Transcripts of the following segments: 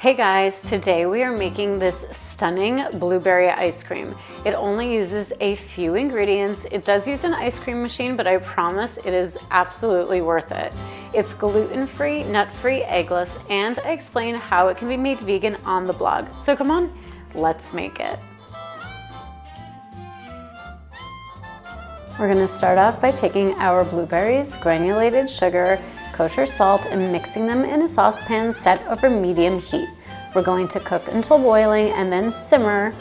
Hey guys, today we are making this stunning blueberry ice cream. It only uses a few ingredients. It does use an ice cream machine, but I promise it is absolutely worth it. It's gluten-free, nut-free, eggless, and I explain how it can be made vegan on the blog. So come on, let's make it. We're gonna start off by taking our blueberries, granulated sugar, kosher salt, and mixing them in a saucepan set over medium heat. We're going to cook until boiling and then simmer.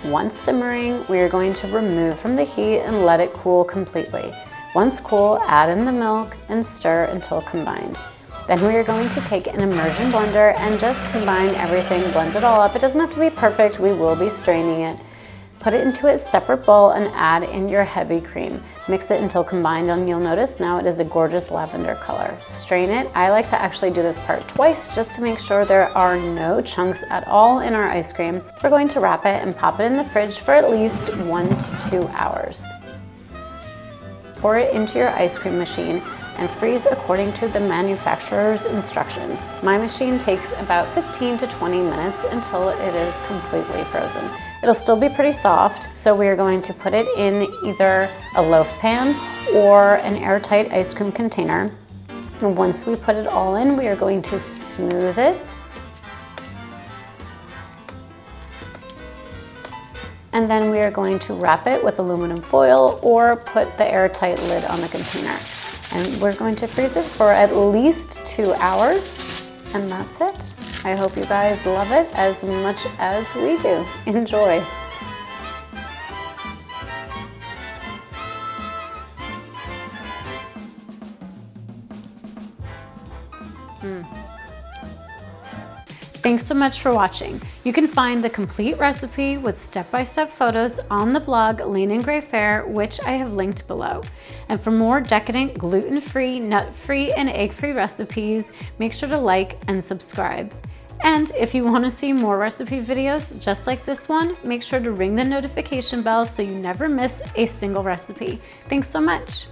Once simmering, we are going to remove from the heat and let it cool completely. Once cool, add in the milk and stir until combined. Then we are going to take an immersion blender and just combine everything, blend it all up. It doesn't have to be perfect, we will be straining it. Put it into a separate bowl and add in your heavy cream. Mix it until combined, and you'll notice now it is a gorgeous lavender color. Strain it. I like to actually do this part twice just to make sure there are no chunks at all in our ice cream. We're going to wrap it and pop it in the fridge for at least 1 to 2 hours. Pour it into your ice cream machine and freeze according to the manufacturer's instructions. My machine takes about 15 to 20 minutes until it is completely frozen. It'll still be pretty soft, so we are going to put it in either a loaf pan or an airtight ice cream container. And once we put it all in, we are going to smooth it. And then we are going to wrap it with aluminum foil or put the airtight lid on the container. And we're going to freeze it for at least 2 hours, and that's it. I hope you guys love it as much as we do. Enjoy. Thanks so much for watching. You can find the complete recipe with step-by-step photos on the blog Lean and Gray Fair, which I have linked below. And for more decadent gluten-free, nut-free, and egg-free recipes, make sure to like and subscribe. And if you want to see more recipe videos just like this one, make sure to ring the notification bell so you never miss a single recipe. Thanks so much.